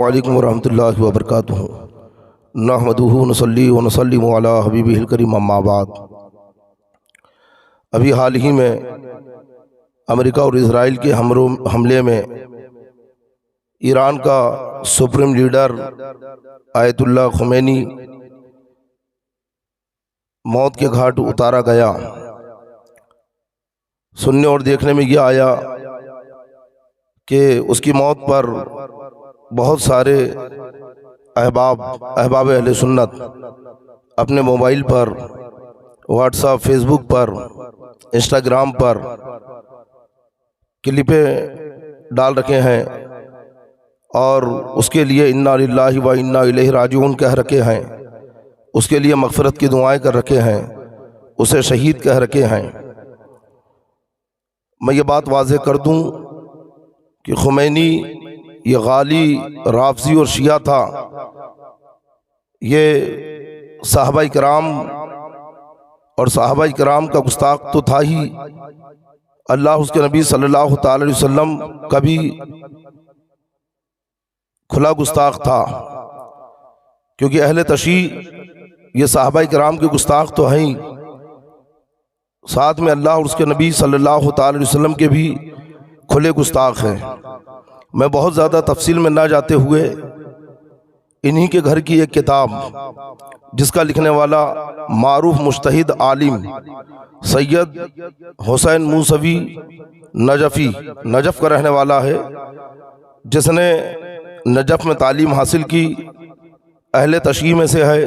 وعلیکم ورحمۃ اللہ وبرکاتہ۔ نحمدہ ونصلی ونسلم علی حبیبہ الکریم، اما بعد۔ ابھی حال ہی میں امریکہ اور اسرائیل کے حملے میں ایران کا سپریم لیڈر آیت اللہ خمینی موت کے گھاٹ اتارا گیا۔ سننے اور دیکھنے میں یہ آیا کہ اس کی موت پر بہت سارے احباب اہل سنت اپنے موبائل پر، واٹس ایپ، فیس بک پر، انسٹاگرام پر کلپیں ڈال رکھے ہیں اور اس کے لیے انا للہ و انا الیہ راجعون کہہ رکھے ہیں، اس کے لیے مغفرت کی دعائیں کر رکھے ہیں، اسے شہید کہہ رکھے ہیں۔ میں یہ بات واضح کر دوں کہ خمینی یہ غالی رافضی اور شیعہ تھا، یہ صحابہ کرام اور صحابہ کرام کا گستاخ تو تھا ہی، اللہ اس کے نبی صلی اللہ تعالی علیہ وسلم کا بھی کھلا گستاخ تھا، کیونکہ اہل تشیع یہ صحابہ کرام کے گستاخ تو ہیں، ساتھ میں اللہ اور اس کے نبی صلی اللہ تعالی علیہ وسلم کے بھی کھلے گستاخ ہیں۔ میں بہت زیادہ تفصیل میں نہ جاتے ہوئے انہی کے گھر کی ایک کتاب جس کا لکھنے والا معروف مجتہد عالم سید حسین موسوی نجفی، نجف کا رہنے والا ہے، جس نے نجف میں تعلیم حاصل کی، اہل تشیع میں سے ہے،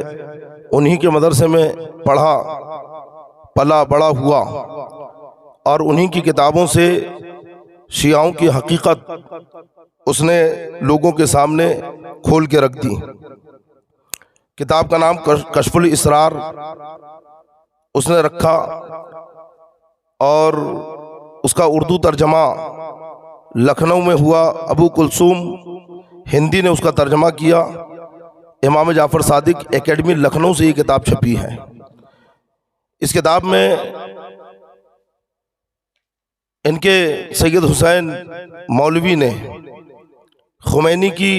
انہی کے مدرسے میں پڑھا پلا بڑا ہوا اور انہی کی کتابوں سے شیعوں کی حقیقت اس نے لوگوں کے سامنے کھول کے رکھ دی۔ کتاب کا نام کشف الاسرار اس نے رکھا اور اس کا اردو ترجمہ لکھنؤ میں ہوا، ابو کلثوم ہندی نے اس کا ترجمہ کیا، امام جعفر صادق اکیڈمی لکھنؤ سے یہ کتاب چھپی ہے۔ اس کتاب میں ان کے سید حسین مولوی نے خمینی کی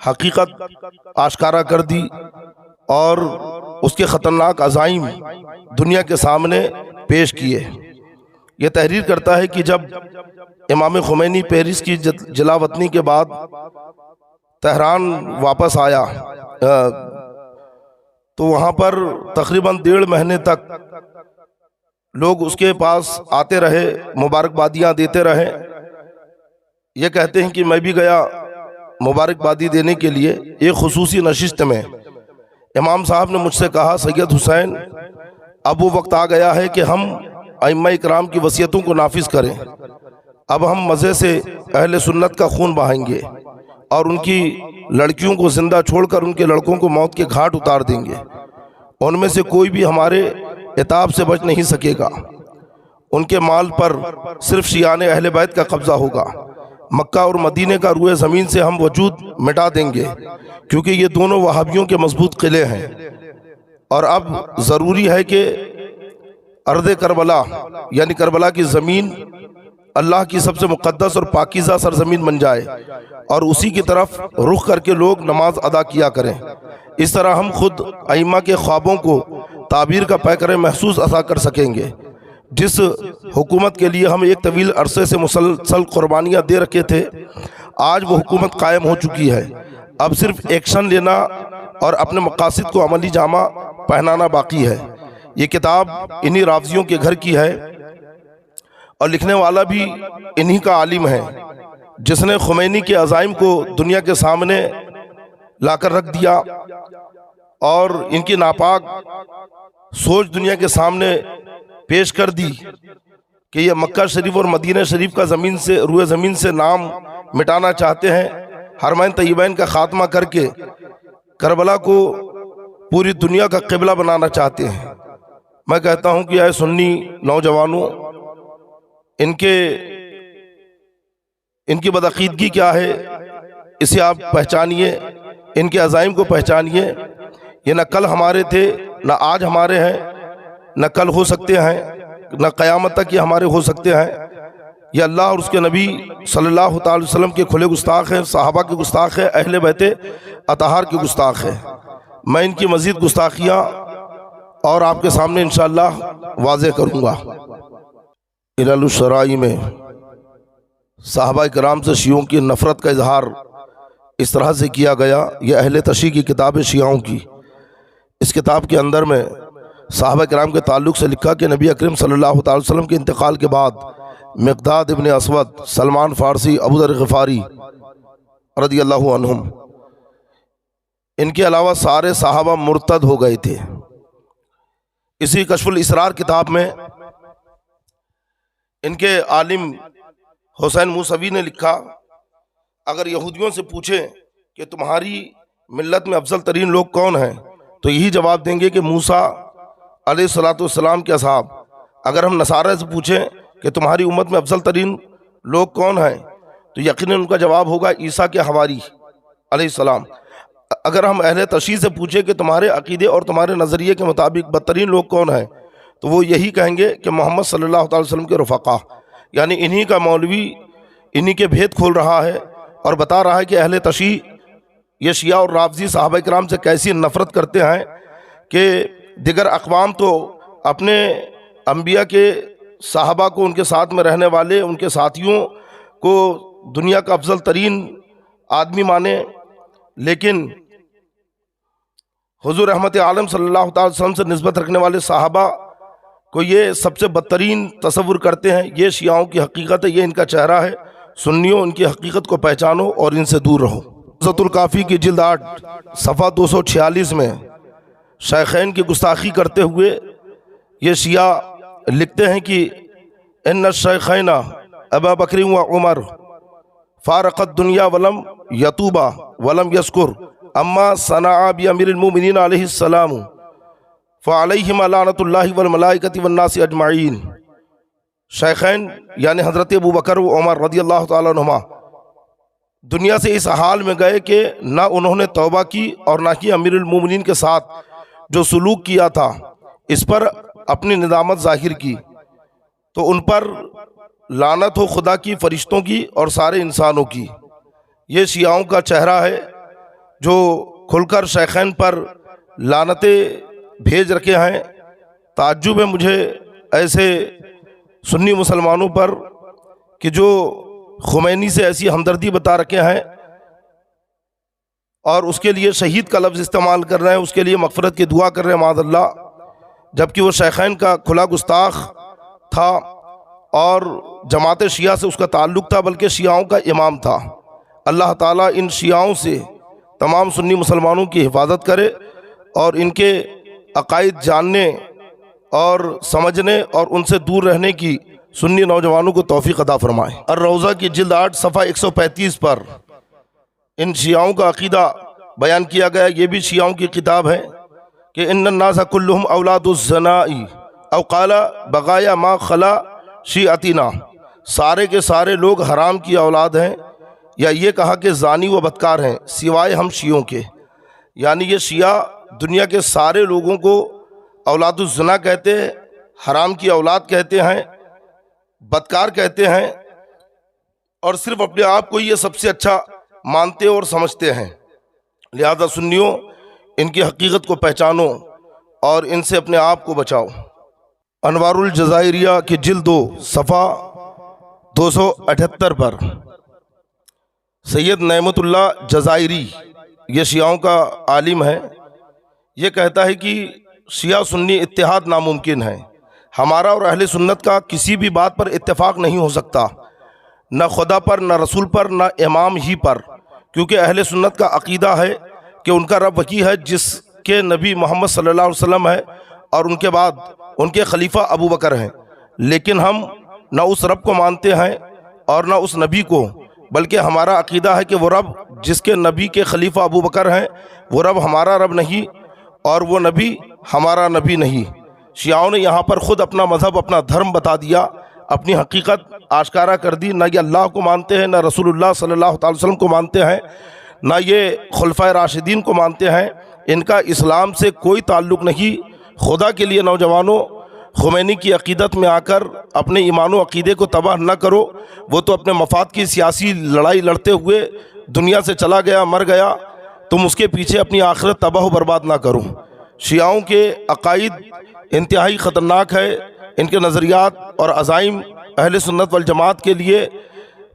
حقیقت آشکارا کر دی اور اس کے خطرناک عزائم دنیا کے سامنے پیش کیے۔ یہ تحریر کرتا ہے کہ جب امام خمینی پیرس کی جلا وطنی کے بعد تہران واپس آیا تو وہاں پر تقریباً 1.5 مہینے تک لوگ اس کے پاس آتے رہے، مبارکبادیاں دیتے رہے۔ یہ کہتے ہیں کہ میں بھی گیا مبارکبادی دینے کے لیے۔ ایک خصوصی نشست میں امام صاحب نے مجھ سے کہا، سید حسین اب وہ وقت آ گیا ہے کہ ہم ائمہ اکرام کی وصیتوں کو نافذ کریں، اب ہم مزے سے اہل سنت کا خون بہائیں گے اور ان کی لڑکیوں کو زندہ چھوڑ کر ان کے لڑکوں کو موت کے گھاٹ اتار دیں گے، ان میں سے کوئی بھی ہمارے عتاب سے بچ نہیں سکے گا، ان کے مال پر صرف شیعان اہل بیت کا قبضہ ہوگا، مکہ اور مدینے کا روئے زمین سے ہم وجود مٹا دیں گے، کیونکہ یہ دونوں وہابیوں کے مضبوط قلعے ہیں، اور اب ضروری ہے کہ ارض کربلا یعنی کربلا کی زمین اللہ کی سب سے مقدس اور پاکیزہ سرزمین بن جائے اور اسی کی طرف رخ کر کے لوگ نماز ادا کیا کریں۔ اس طرح ہم خود ائمہ کے خوابوں کو تعبیر کا پیکر محسوس عطا کر سکیں گے۔ جس حکومت کے لیے ہم ایک طویل عرصے سے مسلسل قربانیاں دے رکھے تھے، آج وہ حکومت قائم ہو چکی ہے، اب صرف ایکشن لینا اور اپنے مقاصد کو عملی جامہ پہنانا باقی ہے۔ یہ کتاب انہی رافضیوں کے گھر کی ہے اور لکھنے والا بھی انہی کا عالم ہے، جس نے خمینی کے عزائم کو دنیا کے سامنے لا کر رکھ دیا اور ان کی ناپاک سوچ دنیا کے سامنے پیش کر دی کہ یہ مکہ شریف اور مدینہ شریف کا روئے زمین سے نام مٹانا چاہتے ہیں، حرمین طیبین کا خاتمہ کر کے کربلا کو پوری دنیا کا قبلہ بنانا چاہتے ہیں۔ میں کہتا ہوں کہ اے سنی نوجوانوں، ان کی بدعقیدگی کیا ہے اسے آپ پہچانیے، ان کے عزائم کو پہچانیے۔ یہ نہ کل ہمارے تھے، نہ آج ہمارے ہیں، نہ کل ہو سکتے ہیں، نہ قیامت تک یہ ہمارے ہو سکتے ہیں۔ یہ اللہ اور اس کے نبی صلی اللہ تعالی وسلم کے کھلے گستاخ ہیں، صحابہ کے گستاخ ہیں، اہل بیت اطہار کے گستاخ ہیں۔ میں ان کی مزید گستاخیاں اور آپ کے سامنے انشاءاللہ واضح کروں گا۔ علل الشرائع میں صحابہ کرام سے شیعوں کی نفرت کا اظہار اس طرح سے کیا گیا۔ یہ اہل تشیع کی کتاب ہے شیعوں کی۔ اس کتاب کے اندر میں صحابہ کرام کے تعلق سے لکھا کہ نبی اکرم صلی اللہ تعالی وسلم کے انتقال کے بعد مقداد ابن اسود، سلمان فارسی، ابو ذر غفاری رضی اللہ عنہم، ان کے علاوہ سارے صحابہ مرتد ہو گئے تھے۔ اسی کشف الاسرار کتاب میں ان کے عالم حسین موسوی نے لکھا، اگر یہودیوں سے پوچھیں کہ تمہاری ملت میں افضل ترین لوگ کون ہیں تو یہی جواب دیں گے کہ موسیٰ علیہ السلام کے اصحاب۔ اگر ہم نصارہ سے پوچھیں کہ تمہاری امت میں افضل ترین لوگ کون ہیں تو یقیناً ان کا جواب ہوگا عیسیٰ کے حواری علیہ السلام۔ اگر ہم اہل تشیع سے پوچھیں کہ تمہارے عقیدے اور تمہارے نظریے کے مطابق بدترین لوگ کون ہیں تو وہ یہی کہیں گے کہ محمد صلی اللہ تعالی وسلم کے رفقا، یعنی انہی کا مولوی انہی کے بھید کھول رہا ہے اور بتا رہا ہے کہ اہل تشیع یہ شیعہ اور رافضی صحابہ کرام سے کیسی نفرت کرتے ہیں کہ دیگر اقوام تو اپنے انبیاء کے صحابہ کو، ان کے ساتھ میں رہنے والے ان کے ساتھیوں کو دنیا کا افضل ترین آدمی مانے، لیکن حضور رحمت عالم صلی اللہ تعالی وسلم سے نسبت رکھنے والے صحابہ کو یہ سب سے بدترین تصور کرتے ہیں۔ یہ شیعوں کی حقیقت ہے، یہ ان کا چہرہ ہے۔ سنیوں ان کی حقیقت کو پہچانو اور ان سے دور رہو۔ عزت الکافی کی جلد 8 صفحہ 246 میں شیخین کی گستاخی کرتے ہوئے یہ شیعہ لکھتے ہیں کہ ان الشیخین ابا بکر و عمر فارقت دنیا ولم یتوبا ولم یذکر اما صنع بامیر المؤمنین علیہ السلام فعلیہم لعنۃ اللہ والملائکۃ والناس اجمعین۔ شیخین یعنی حضرت ابو بکر و عمر رضی اللہ تعالیٰ عنہما دنیا سے اس حال میں گئے کہ نہ انہوں نے توبہ کی اور نہ ہی امیر المومنین کے ساتھ جو سلوک کیا تھا اس پر اپنی ندامت ظاہر کی، تو ان پر لعنت ہو خدا کی، فرشتوں کی اور سارے انسانوں کی۔ یہ شیعوں کا چہرہ ہے جو کھل کر شیخین پر لعنتیں بھیج رکھے ہیں۔ تعجب ہے مجھے ایسے سنی مسلمانوں پر کہ جو خمینی سے ایسی ہمدردی بتا رکھے ہیں اور اس کے لیے شہید کا لفظ استعمال کر رہے ہیں، اس کے لیے مغفرت کی دعا کر رہے ہیں معاذ اللہ، جبکہ وہ شیخین کا کھلا گستاخ تھا اور جماعت شیعہ سے اس کا تعلق تھا، بلکہ شیعوں کا امام تھا۔ اللہ تعالیٰ ان شیعوں سے تمام سنی مسلمانوں کی حفاظت کرے اور ان کے عقائد جاننے اور سمجھنے اور ان سے دور رہنے کی سنی نوجوانوں کو توفیق عطا فرمائے۔ الروضہ کی جلد 8 صفحہ 135 پر ان شیعوں کا عقیدہ بیان کیا گیا۔ یہ بھی شیعوں کی کتاب ہے کہ ان الناس کلہم اولاد الزناء او قال بغایا ما خلا شیعتنا، سارے کے سارے لوگ حرام کی اولاد ہیں، یا یہ کہا کہ زانی و بدکار ہیں سوائے ہم شیعوں کے۔ یعنی یہ شیعہ دنیا کے سارے لوگوں کو اولاد الزنا کہتے ہیں، حرام کی اولاد کہتے ہیں، بدکار کہتے ہیں، اور صرف اپنے آپ کو یہ سب سے اچھا مانتے اور سمجھتے ہیں۔ لہذا سنیوں ان کی حقیقت کو پہچانو اور ان سے اپنے آپ کو بچاؤ۔ انوار الجزائریہ کی جلد 2 صفحہ 278 پر سید نعمت اللہ جزائری، یہ شیعوں کا عالم ہے، یہ کہتا ہے کہ شیعہ سنی اتحاد ناممکن ہے۔ ہمارا اور اہل سنت کا کسی بھی بات پر اتفاق نہیں ہو سکتا، نہ خدا پر، نہ رسول پر، نہ امام ہی پر، کیونکہ اہل سنت کا عقیدہ ہے کہ ان کا رب وہی ہے جس کے نبی محمد صلی اللہ علیہ وسلم ہے اور ان کے بعد ان کے خلیفہ ابو بکر ہیں، لیکن ہم نہ اس رب کو مانتے ہیں اور نہ اس نبی کو، بلکہ ہمارا عقیدہ ہے کہ وہ رب جس کے نبی کے خلیفہ ابو بکر ہیں وہ رب ہمارا رب نہیں اور وہ نبی ہمارا نبی نہیں۔ شیعوں نے یہاں پر خود اپنا مذہب، اپنا دھرم بتا دیا، اپنی حقیقت آشکارا کر دی۔ نہ یہ اللہ کو مانتے ہیں، نہ رسول اللہ صلی اللہ تعالی وسلم کو مانتے ہیں، نہ یہ خلفائے راشدین کو مانتے ہیں۔ ان کا اسلام سے کوئی تعلق نہیں۔ خدا کے لیے نوجوانوں، خمینی کی عقیدت میں آ کر اپنے ایمان و عقیدے کو تباہ نہ کرو، وہ تو اپنے مفاد کی سیاسی لڑائی لڑتے ہوئے دنیا سے چلا گیا، مر گیا، تم اس کے پیچھے اپنی آخرت تباہ و برباد نہ کرو۔ شیعوں کے عقائد انتہائی خطرناک ہے، ان کے نظریات اور عزائم اہل سنت والجماعت کے لیے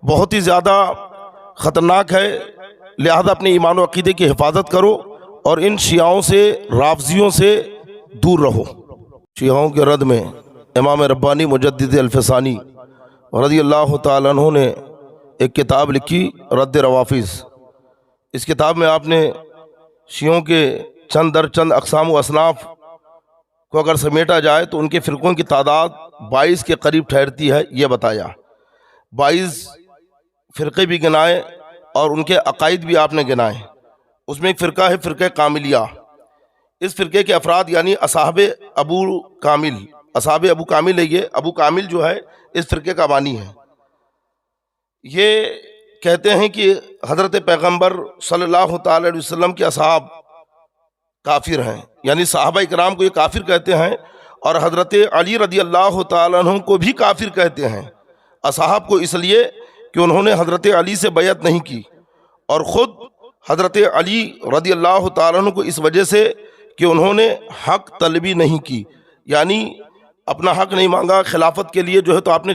بہت ہی زیادہ خطرناک ہے، لہذا اپنے ایمان و عقیدے کی حفاظت کرو اور ان شیعوں سے، رافضیوں سے دور رہو۔ شیعوں کے رد میں امام ربانی مجدد الفسانی رضی اللہ تعالیٰ عنہ نے ایک کتاب لکھی، رد روافظ۔ اس کتاب میں آپ نے شیعوں کے چند در چند اقسام و اصناف کو اگر سمیٹا جائے تو ان کے فرقوں کی تعداد 22 کے قریب ٹھہرتی ہے، یہ بتایا۔ 22 فرقے بھی گنائے اور ان کے عقائد بھی آپ نے گنائے۔ اس میں ایک فرقہ ہے فرقہ کاملیہ۔ اس فرقے کے افراد یعنی اصحاب ابو کامل ہے، یہ ابو کامل جو ہے اس فرقے کا بانی ہے۔ یہ کہتے ہیں کہ حضرت پیغمبر صلی اللہ تعالی علیہ وسلم کے اصحاب کافر ہیں، یعنی صحابہ اکرام کو یہ کافر کہتے ہیں، اور حضرت علی رضی اللہ تعالیٰ عنہ کو بھی کافر کہتے ہیں۔ اصحاب کو اس لیے کہ انہوں نے حضرت علی سے بیعت نہیں کی، اور خود حضرت علی رضی اللہ تعالیٰ عنہ کو اس وجہ سے کہ انہوں نے حق طلبی نہیں کی، یعنی اپنا حق نہیں مانگا خلافت کے لیے جو ہے، تو آپ نے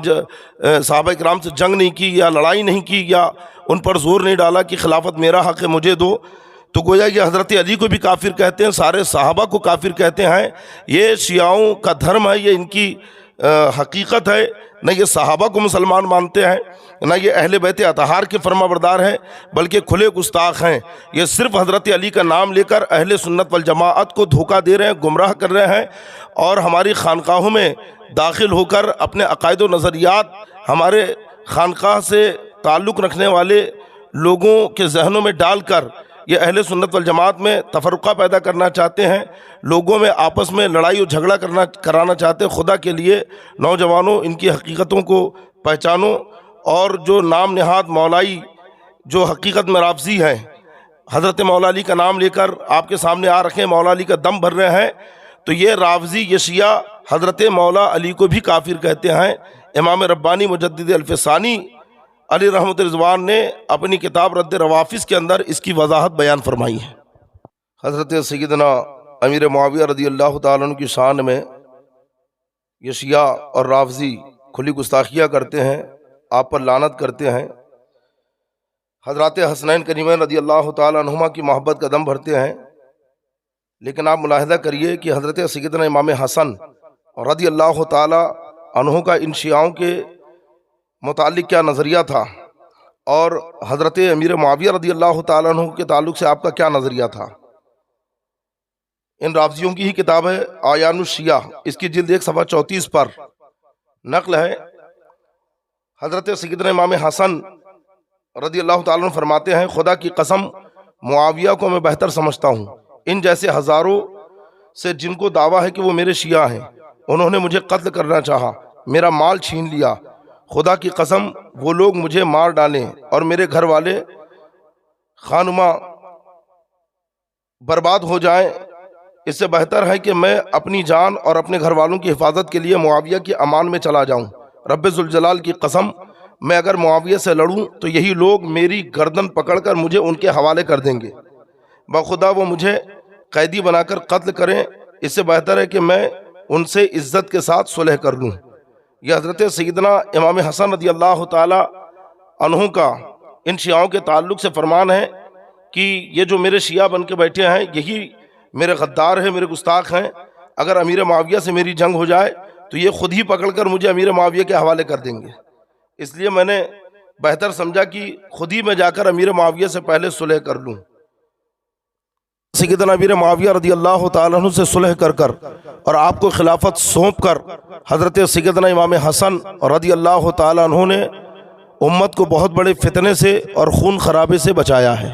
صحابہ کرام سے جنگ نہیں کی یا لڑائی نہیں کی یا ان پر زور نہیں ڈالا کہ خلافت میرا حق ہے مجھے دو، تو گویا یہ حضرت علی کو بھی کافر کہتے ہیں، سارے صحابہ کو کافر کہتے ہیں۔ یہ شیعوں کا دھرم ہے، یہ ان کی حقیقت ہے، نہ یہ صحابہ کو مسلمان مانتے ہیں، نہ یہ اہل بیت اطہار کے فرما بردار ہیں، بلکہ کھلے گستاخ ہیں۔ یہ صرف حضرت علی کا نام لے کر اہل سنت والجماعت کو دھوکہ دے رہے ہیں، گمراہ کر رہے ہیں، اور ہماری خانقاہوں میں داخل ہو کر اپنے عقائد و نظریات ہمارے خانقاہ سے تعلق رکھنے والے لوگوں کے ذہنوں میں ڈال کر یہ اہل سنت والجماعت میں تفرقہ پیدا کرنا چاہتے ہیں، لوگوں میں آپس میں لڑائی و جھگڑا کرانا چاہتے ہیں۔ خدا کے لیے نوجوانوں ان کی حقیقتوں کو پہچانو، اور جو نام نہاد مولائی جو حقیقت میں رافضی ہیں، حضرت مولا علی کا نام لے کر آپ کے سامنے آ رکھے ہیں، مولا علی کا دم بھر رہے ہیں، تو یہ رافضی، یہ شیعہ حضرت مولا علی کو بھی کافر کہتے ہیں۔ امام ربانی مجدد الفسانی علی رحمت رضوان نے اپنی کتاب رد روافظ کے اندر اس کی وضاحت بیان فرمائی ہے۔ حضرت سیدنا امیر معاویہ رضی اللہ تعالیٰ عنہ کی شان میں یہ شیعہ اور رافضی کھلی گستاخیاں کرتے ہیں، آپ پر لعنت کرتے ہیں، حضرات حسنین کریمین رضی اللہ تعالیٰ عنہما کی محبت کا دم بھرتے ہیں، لیکن آپ ملاحظہ کریے کہ حضرت سیدنا امام حسن رضی اللہ تعالیٰ عنہ کا ان شیعوں کے متعلق کیا نظریہ تھا، اور حضرت امیر معاویہ رضی اللہ تعالیٰ عنہ کے تعلق سے آپ کا کیا نظریہ تھا۔ ان رافضیوں کی ہی کتاب ہے اعیان الشیعہ، اس کی جلد 1 صفحہ 34 پر نقل ہے۔ حضرت سیدنا امام حسن رضی اللہ تعالیٰ عنہ فرماتے ہیں، خدا کی قسم معاویہ کو میں بہتر سمجھتا ہوں، ان جیسے ہزاروں سے جن کو دعویٰ ہے کہ وہ میرے شیعہ ہیں، انہوں نے مجھے قتل کرنا چاہا، میرا مال چھین لیا، خدا کی قسم وہ لوگ مجھے مار ڈالیں اور میرے گھر والے خانمہ برباد ہو جائیں، اس سے بہتر ہے کہ میں اپنی جان اور اپنے گھر والوں کی حفاظت کے لیے معاویہ کی امان میں چلا جاؤں۔ رب ذوالجلال کی قسم، میں اگر معاویہ سے لڑوں تو یہی لوگ میری گردن پکڑ کر مجھے ان کے حوالے کر دیں گے، بخدا وہ مجھے قیدی بنا کر قتل کریں، اس سے بہتر ہے کہ میں ان سے عزت کے ساتھ صلح کر لوں۔ یہ حضرت سیدنا امام حسن رضی اللہ تعالی عنہ کا ان شیعوں کے تعلق سے فرمان ہے کہ یہ جو میرے شیعہ بن کے بیٹھے ہیں یہی میرے غدار ہیں، میرے گستاخ ہیں، اگر امیر معاویہ سے میری جنگ ہو جائے تو یہ خود ہی پکڑ کر مجھے امیر معاویہ کے حوالے کر دیں گے، اس لیے میں نے بہتر سمجھا کہ خود ہی میں جا کر امیر معاویہ سے پہلے صلح کر لوں۔ سیدنا امیر معاویہ رضی اللہ تعالیٰ عنہ سے صلح کر اور آپ کو خلافت سونپ کر حضرت سیدنا امام حسن رضی اللہ تعالیٰ عنہ نے امت کو بہت بڑے فتنے سے اور خون خرابے سے بچایا ہے۔